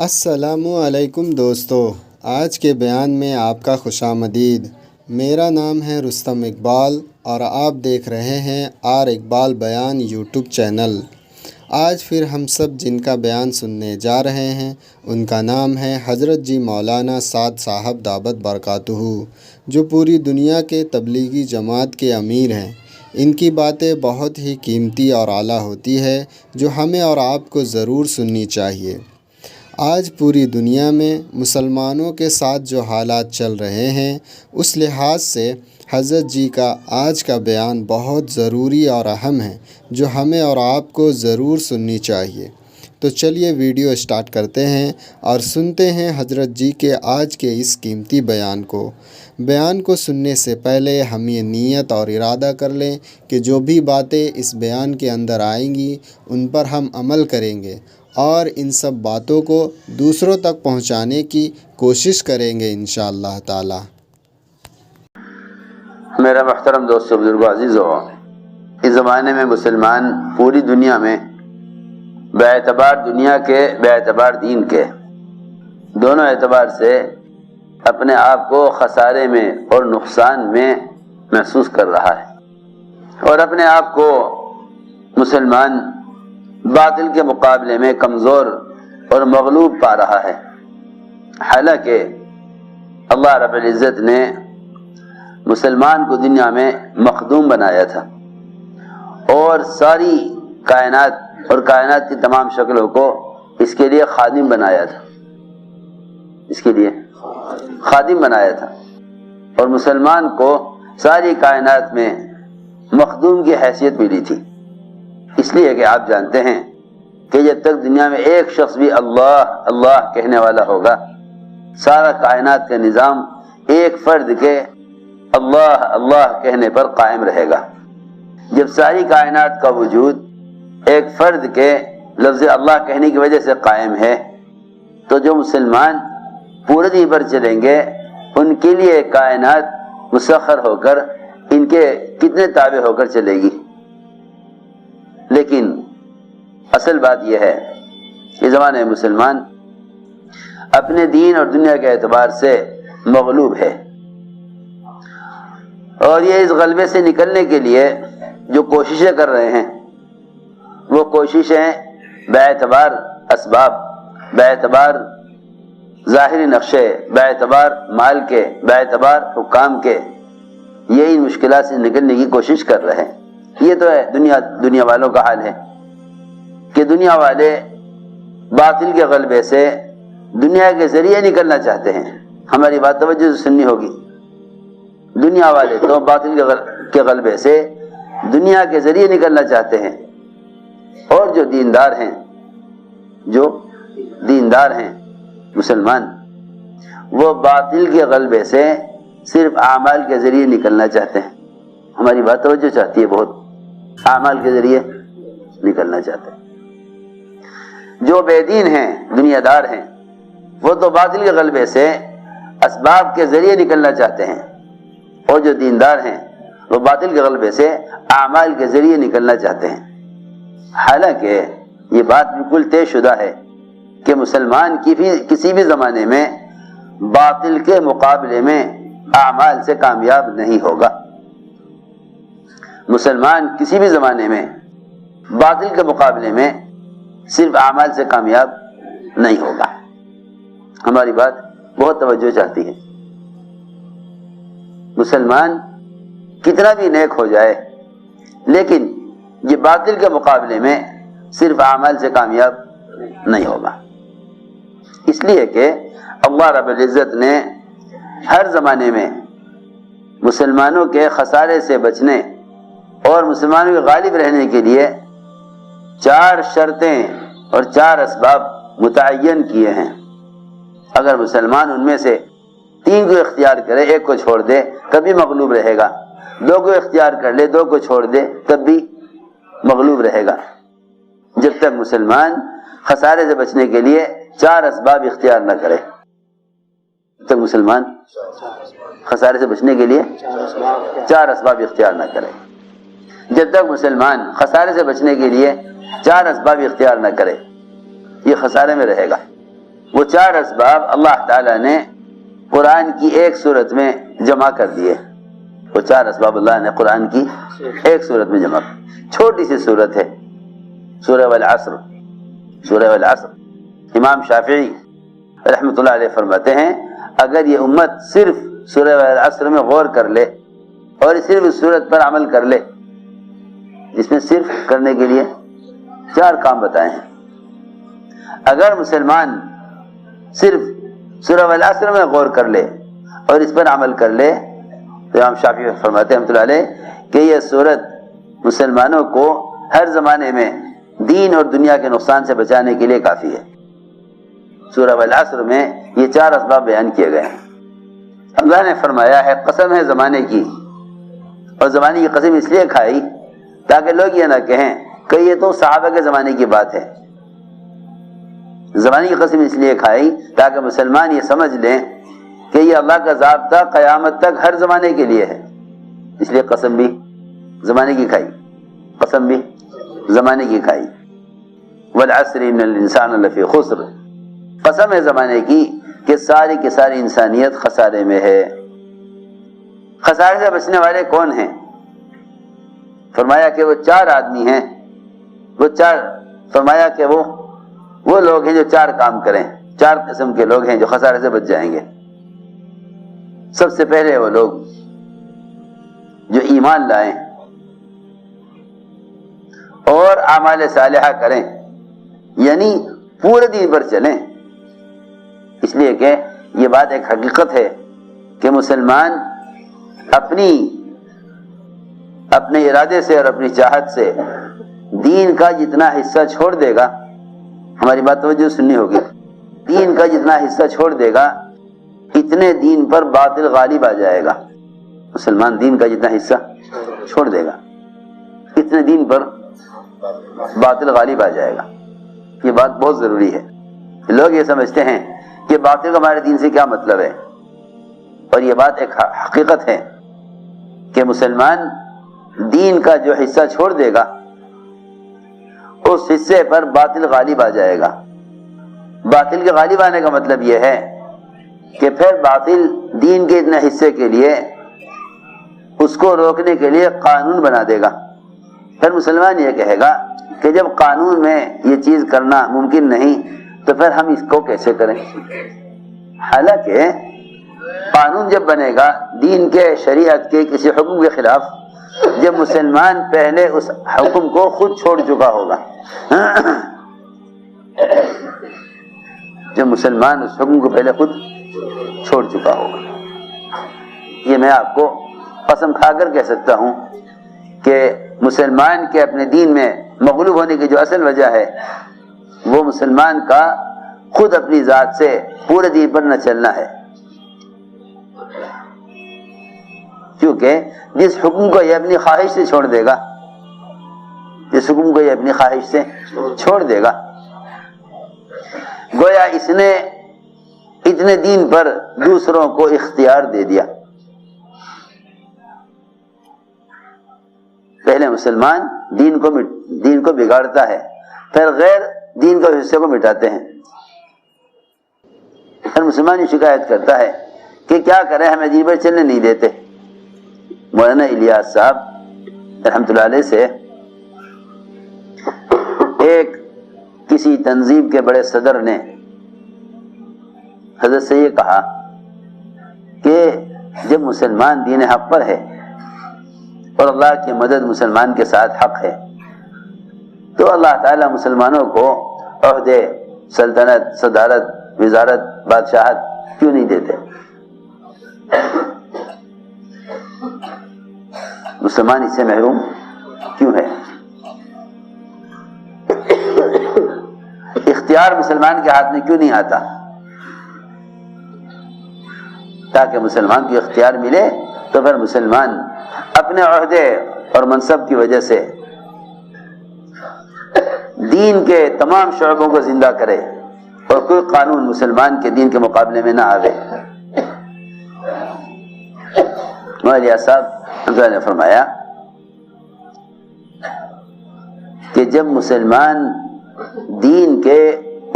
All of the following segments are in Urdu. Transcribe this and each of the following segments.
السلام علیکم دوستو، آج کے بیان میں آپ کا خوش آمدید۔ میرا نام ہے رستم اقبال اور آپ دیکھ رہے ہیں آر اقبال بیان یوٹیوب چینل۔ آج پھر ہم سب جن کا بیان سننے جا رہے ہیں ان کا نام ہے حضرت جی مولانا سعد صاحب دامت برکاتہ، جو پوری دنیا کے تبلیغی جماعت کے امیر ہیں۔ ان کی باتیں بہت ہی قیمتی اور اعلیٰ ہوتی ہے جو ہمیں اور آپ کو ضرور سننی چاہیے۔ آج پوری دنیا میں مسلمانوں کے ساتھ جو حالات چل رہے ہیں اس لحاظ سے حضرت جی کا آج کا بیان بہت ضروری اور اہم ہے جو ہمیں اور آپ کو ضرور سننی چاہیے۔ تو چلیے ویڈیو سٹارٹ کرتے ہیں اور سنتے ہیں حضرت جی کے آج کے اس قیمتی بیان کو۔ بیان کو سننے سے پہلے ہم یہ نیت اور ارادہ کر لیں کہ جو بھی باتیں اس بیان کے اندر آئیں گی ان پر ہم عمل کریں گے اور ان سب باتوں کو دوسروں تک پہنچانے کی کوشش کریں گے انشاءاللہ تعالی۔ میرا محترم دوست بزرگ عزیز ہو، اس زمانے میں مسلمان پوری دنیا میں بے اعتبار دنیا کے بے اعتبار دین کے دونوں اعتبار سے اپنے آپ کو خسارے میں اور نقصان میں محسوس کر رہا ہے، اور اپنے آپ کو مسلمان باطل کے مقابلے میں کمزور اور مغلوب پا رہا ہے۔ حالانکہ اللہ رب العزت نے مسلمان کو دنیا میں مخدوم بنایا تھا اور ساری کائنات اور کائنات کی تمام شکلوں کو اس کے لیے خادم بنایا تھا، اس کے لیے خادم بنایا تھا، اور مسلمان کو ساری کائنات میں مخدوم کی حیثیت ملی تھی۔ اس لیے کہ آپ جانتے ہیں کہ جب تک دنیا میں ایک شخص بھی اللہ اللہ کہنے والا ہوگا، سارا کائنات کا نظام ایک فرد کے اللہ اللہ کہنے پر قائم رہے گا۔ جب ساری کائنات کا وجود ایک فرد کے لفظ اللہ کہنے کی وجہ سے قائم ہے، تو جو مسلمان پورے دین پر چلیں گے ان کے لیے کائنات مسخر ہو کر ان کے کتنے تابع ہو کر چلے گی۔ لیکن اصل بات یہ ہے کہ زمانے میں مسلمان اپنے دین اور دنیا کے اعتبار سے مغلوب ہے، اور یہ اس غلبے سے نکلنے کے لیے جو کوششیں کر رہے ہیں وہ کوششیں بے اعتبار اسباب، بے اعتبار ظاہری نقشے، بے اعتبار مال کے، بے اعتبار حکام کے، یہ ان مشکلات سے نکلنے کی کوشش کر رہے ہیں۔ یہ تو ہے دنیا والوں کا حال ہے کہ دنیا والے باطل کے غلبے سے دنیا کے ذریعے نکلنا چاہتے ہیں۔ ہماری بات توجہ سے سننی ہوگی۔ دنیا والے تو باطل کے غلبے سے دنیا کے ذریعے نکلنا چاہتے ہیں، اور جو دیندار ہیں مسلمان، وہ باطل کے غلبے سے صرف اعمال کے ذریعے نکلنا چاہتے ہیں۔ ہماری بات توجہ چاہتی ہے، بہت اعمال کے ذریعے نکلنا چاہتے ہیں۔ جو بے دین ہیں، دنیا دار ہیں، وہ تو باطل کے غلبے سے اسباب کے ذریعے نکلنا چاہتے ہیں، اور جو دیندار ہیں وہ باطل کے غلبے سے اعمال کے ذریعے نکلنا چاہتے ہیں۔ حالانکہ یہ بات بالکل طے شدہ ہے کہ مسلمان کسی بھی زمانے میں باطل کے مقابلے میں اعمال سے کامیاب نہیں ہوگا۔ مسلمان کسی بھی زمانے میں باطل کے مقابلے میں صرف اعمال سے کامیاب نہیں ہوگا۔ ہماری بات بہت توجہ چاہتی ہے۔ مسلمان کتنا بھی نیک ہو جائے لیکن یہ باطل کے مقابلے میں صرف اعمال سے کامیاب نہیں ہوگا، اس لیے کہ اللہ رب العزت نے ہر زمانے میں مسلمانوں کے خسارے سے بچنے اور مسلمانوں کے غالب رہنے کے لیے 4 شرطیں اور 4 اسباب متعین کیے ہیں۔ اگر مسلمان ان میں سے 3 کو اختیار کرے، 1 کو چھوڑ دے، کبھی مغلوب رہے گا۔ 2 کو اختیار کر لے، 2 کو چھوڑ دے، تب بھی مغلوب رہے گا۔ جب تک مسلمان خسارے سے بچنے کے لیے 4 اسباب اختیار نہ کرے، جب تک مسلمان خسارے سے بچنے کے لیے 4 اسباب اختیار نہ کرے، جب تک مسلمان خسارے سے بچنے کے لیے 4 اسباب اختیار نہ کرے، یہ خسارے میں رہے گا۔ وہ چار اسباب اللہ تعالیٰ نے قرآن کی ایک صورت میں جمع کر دیے. وہ چار اسباب اللہ نے قرآن کی ایک صورت میں جمع کر. چھوٹی سی صورت ہے سورہ والعصر. سورہ والعصر امام شافعی رحمۃ اللہ علیہ فرماتے ہیں اگر یہ امت صرف سورہ والعصر میں غور کر لے اور صرف اس صورت پر عمل کر لے، جس میں صرف کرنے کے لیے چار کام بتائے ہیں، اگر مسلمان صرف سورہ والعصر میں غور کر لے اور اس پر عمل کر لے تو امام شافعی فرماتے ہیں رحمۃ اللہ علیہ کہ یہ صورت مسلمانوں کو ہر زمانے میں دین اور دنیا کے نقصان سے بچانے کے لیے کافی ہے. سورہ والعصر میں یہ چار اسباب بیان کیے گئے ہیں. اللہ نے فرمایا ہے قسم ہے زمانے کی، اور زمانے کی قسم اس لیے کھائی تاکہ لوگ یہ نہ کہیں کہ یہ تو صحابہ کے زمانے کی بات ہے. زمانے کی قسم اس لیے کھائی تاکہ مسلمان یہ سمجھ لیں کہ یہ اللہ کا ضابطہ قیامت تک ہر زمانے کے لیے ہے. اس لیے قسم بھی زمانے کی کھائی، قسم بھی زمانے کی کھائی. والعصر ان الانسان لفی خسر، قسم ہے زمانے کی کہ ساری کی ساری انسانیت خسارے میں ہے. خسارے سے بچنے والے کون ہیں؟ فرمایا کہ وہ چار آدمی ہیں. وہ چار فرمایا کہ وہ لوگ ہیں جو چار کام کریں. چار قسم کے لوگ ہیں جو خسارے سے بچ جائیں گے. سب سے پہلے وہ لوگ جو ایمان لائیں اور اعمال صالحہ کریں، یعنی پورے دین پر چلیں. اس لیے کہ یہ بات ایک حقیقت ہے کہ مسلمان اپنے ارادے سے اور اپنی چاہت سے دین کا جتنا حصہ چھوڑ دے گا، ہماری بات توجہ سننی ہوگی، دین کا جتنا حصہ چھوڑ دے گا اتنے دین پر باطل غالب آ جائے گا. مسلمان دین کا جتنا حصہ چھوڑ دے گا اتنے دین پر باطل غالب آ جائے گا. یہ بات بہت ضروری ہے. لوگ یہ سمجھتے ہیں کہ باطل کا ہمارے دین سے کیا مطلب ہے، اور یہ بات ایک حقیقت ہے کہ مسلمان دین کا جو حصہ چھوڑ دے گا اس حصے پر باطل غالب آ جائے گا. باطل کے غالب آنے کا مطلب یہ ہے کہ پھر باطل دین کے اتنے حصے کے لیے اس کو روکنے کے لیے قانون بنا دے گا. پھر مسلمان یہ کہے گا کہ جب قانون میں یہ چیز کرنا ممکن نہیں تو پھر ہم اس کو کیسے کریں. حالانکہ قانون جب بنے گا دین کے شریعت کے کسی حکم کے خلاف، جب مسلمان پہلے اس حکم کو خود چھوڑ چکا ہوگا، جب مسلمان اس حکم کو پہلے خود چھوڑ چکا ہوگا. یہ میں آپ کو قسم کھا کر کہہ سکتا ہوں کہ مسلمان کے اپنے دین میں مغلوب ہونے کی جو اصل وجہ ہے وہ مسلمان کا خود اپنی ذات سے پورے دین پر نہ چلنا ہے. کیونکہ جس حکم کو یہ اپنی خواہش سے چھوڑ دے گا، جس حکم کو یہ اپنی خواہش سے چھوڑ دے گا، گویا اس نے اتنے دین پر دوسروں کو اختیار دے دیا. پہلے مسلمان دین کو بگاڑتا ہے، پھر غیر دین کے حصے کو مٹاتے ہیں. پھر مسلمان یہ شکایت کرتا ہے کہ کیا کریں ہمیں دین پر چلنے نہیں دیتے. مولانا الیاس صاحب رحمۃ اللہ علیہ سے ایک کسی تنظیم کے بڑے صدر نے حضرت سے یہ کہا کہ جب مسلمان دین حق پر ہے اور اللہ کی مدد مسلمان کے ساتھ حق ہے تو اللہ تعالیٰ مسلمانوں کو عہدے، سلطنت، صدارت، وزارت، بادشاہت کیوں نہیں دیتے؟ مسلمان اس سے محروم کیوں ہے؟ اختیار مسلمان کے ہاتھ میں کیوں نہیں آتا؟ تاکہ مسلمان کو اختیار ملے تو پھر مسلمان اپنے عہدے اور منصب کی وجہ سے دین کے تمام شعبوں کو زندہ کرے اور کوئی قانون مسلمان کے دین کے مقابلے میں نہ آوے. مولانا صاحب نے فرمایا کہ جب مسلمان دین کے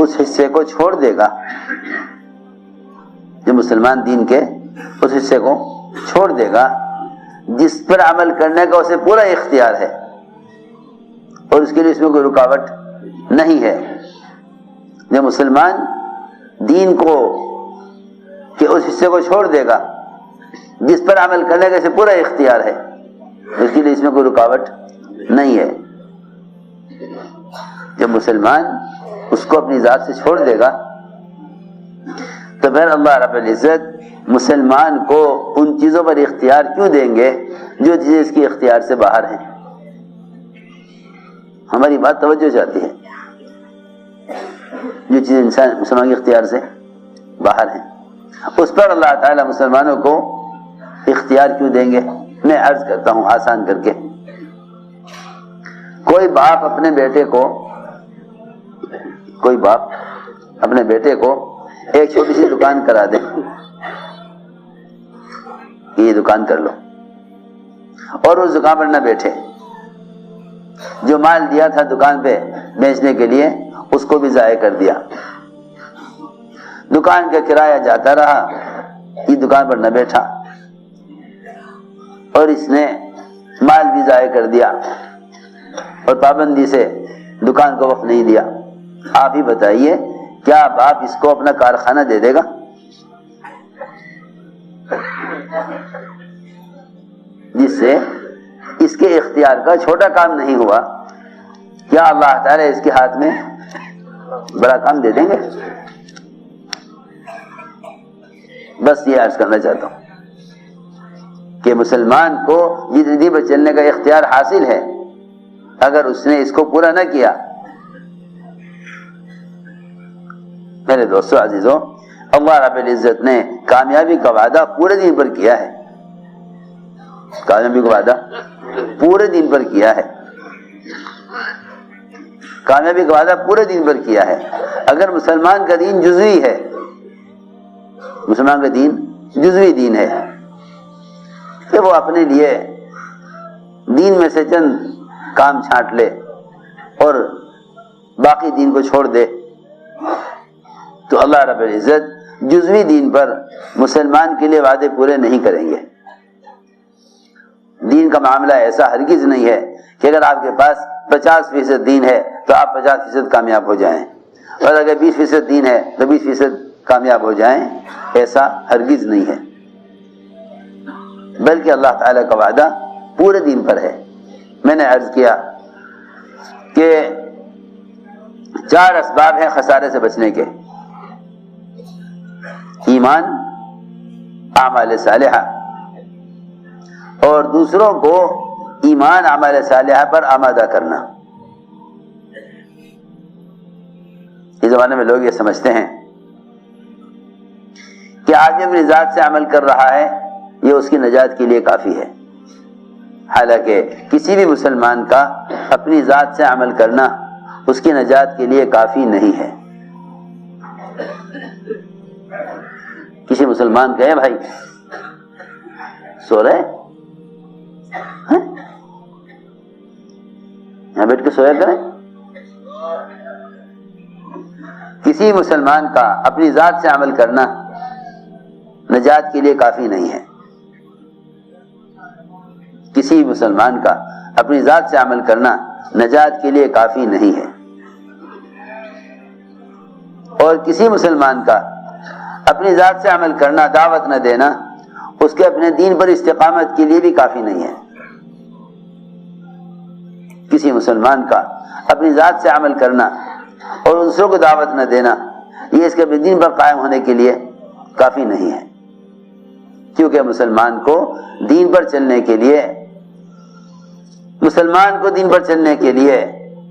اس حصے کو چھوڑ دے گا، جو مسلمان دین کے اس حصے کو چھوڑ دے گا جس پر عمل کرنے کا اسے پورا اختیار ہے اور اس کے لیے اس میں کوئی رکاوٹ نہیں ہے، جو مسلمان دین کو کہ اس حصے کو چھوڑ دے گا جس پر عمل کرنے کا اسے پورا اختیار ہے، اس کے لیے اس میں کوئی رکاوٹ نہیں ہے۔ جب مسلمان اس کو اپنی ذات سے چھوڑ دے گا تو پھر اللہ رب العزت مسلمان کو ان چیزوں پر اختیار کیوں دیں گے جو چیزیں اس کے اختیار سے باہر ہیں؟ ہماری بات توجہ چاہتی ہے، جو چیزیں انسان مسلمان کے اختیار سے باہر ہیں اس پر اللہ تعالیٰ مسلمانوں کو اختیار کیوں دیں گے؟ میں عرض کرتا ہوں آسان کر کے، کوئی باپ اپنے بیٹے کو ایک چھوٹی سی دکان کرا دے کہ یہ دکان کر لو، اور اس دکان پر نہ بیٹھے، جو مال دیا تھا دکان پہ بیچنے کے لیے اس کو بھی ضائع کر دیا، دکان کا کرایہ جاتا رہا، یہ دکان پر نہ بیٹھا اور اس نے مال بھی ضائع کر دیا اور پابندی سے دکان کو وقت نہیں دیا۔ آپ ہی بتائیے کیا باپ اس کو اپنا کارخانہ دے دے گا؟ جس سے اس کے اختیار کا چھوٹا کام نہیں ہوا، کیا اللہ تعالیٰ اس کے ہاتھ میں بڑا کام دے دیں گے؟ بس یہ عرض کرنا چاہتا ہوں کہ مسلمان کو زندگی پر چلنے کا اختیار حاصل ہے، اگر اس نے اس کو پورا نہ کیا۔ میرے دوستو عزیزوں، اللہ رب العزت نے کامیابی کا وعدہ پورے دین پر کیا ہے، کامیابی کا وعدہ پورے دین پر کیا ہے، کامیابی کا وعدہ پورے دین پر کیا ہے۔ اگر مسلمان کا دین جزوی ہے، مسلمان کا دین جزوی دین ہے کہ وہ اپنے لیے دین میں سے چند کام چھانٹ لے اور باقی دین کو چھوڑ دے، تو اللہ رب العزت جزوی دین پر مسلمان کے لیے وعدے پورے نہیں کریں گے۔ دین کا معاملہ ایسا ہرگز نہیں ہے کہ اگر آپ کے پاس 50% دین ہے تو آپ 50% کامیاب ہو جائیں، اور اگر 20% دین ہے تو 20% کامیاب ہو جائیں، ایسا ہرگز نہیں ہے، بلکہ اللہ تعالیٰ کا وعدہ پورے دین پر ہے۔ میں نے عرض کیا کہ 4 اسباب ہیں خسارے سے بچنے کے: ایمان، اعمال صالحہ، اور دوسروں کو ایمان اعمال صالحہ پر آمادہ کرنا۔ اس زمانے میں لوگ یہ سمجھتے ہیں کہ آدمی اپنی ذات سے عمل کر رہا ہے یہ اس کی نجات کے لیے کافی ہے، حالانکہ کسی بھی مسلمان کا اپنی ذات سے عمل کرنا اس کی نجات کے لیے کافی نہیں ہے۔ کسی مسلمان کہے بھائی سو رہے یہاں بیٹھ کے سویا کریں، کسی مسلمان کا اپنی ذات سے عمل کرنا نجات کے لیے کافی نہیں ہے، کسی مسلمان کا اپنی ذات سے عمل کرنا نجات کے لیے کافی نہیں ہے، اور کسی مسلمان کا اپنی ذات سے عمل کرنا، دعوت نہ دینا، اس کے اپنے دین پر استقامت کے لیے بھی کافی نہیں ہے۔ کسی مسلمان کا اپنی ذات سے عمل کرنا اور دوسروں کو دعوت نہ دینا، یہ اس کے اپنے دین پر قائم ہونے کے لیے کافی نہیں ہے، کیونکہ مسلمان کو دین پر چلنے کے لیے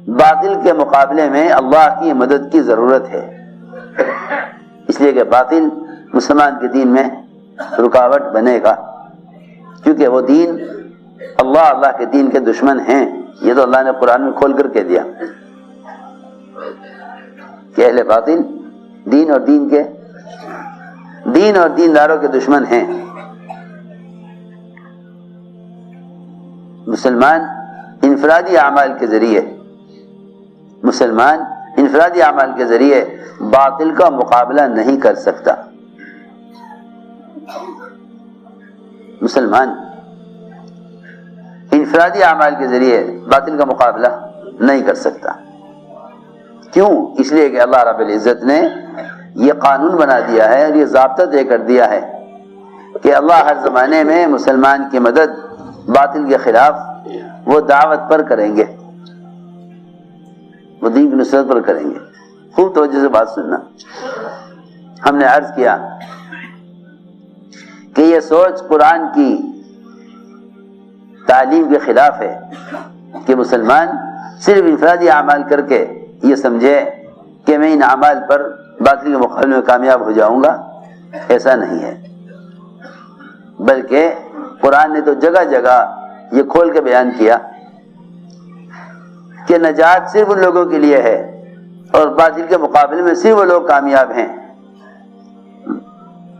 باطل کے مقابلے میں اللہ کی مدد کی ضرورت ہے، اس لیے کہ باطل مسلمان کے دین میں رکاوٹ بنے گا، کیونکہ وہ دین اللہ کے دین کے دشمن ہیں۔ یہ تو اللہ نے قرآن میں کھول کر کہہ دیا کہ اہل باطل دین اور دینداروں کے دشمن ہیں۔ مسلمان انفرادی اعمال کے ذریعے باطل کا مقابلہ نہیں کر سکتا. مسلمان انفرادی اعمال کے ذریعے باطل کا مقابلہ نہیں کر سکتا. کیوں؟ اس لیے کہ اللہ رب العزت نے یہ قانون بنا دیا ہے اور یہ ضابطہ طے کر دیا ہے کہ اللہ ہر زمانے میں مسلمان کی مدد باطل کے خلاف وہ دعوت پر کریں گے، وہ دین کی نصرت پر کریں گے. خوب توجہ سے بات سننا. ہم نے عرض کیا کہ یہ سوچ قرآن کی تعلیم کے خلاف ہے کہ مسلمان صرف انفرادی اعمال کر کے یہ سمجھے کہ میں ان اعمال پر باطل کے مقابلے میں کامیاب ہو جاؤں گا. ایسا نہیں ہے، بلکہ قرآن نے تو جگہ جگہ یہ کھول کے بیان کیا کہ نجات صرف ان لوگوں کے لیے ہے اور باطل کے مقابلے میں صرف وہ لوگ کامیاب ہیں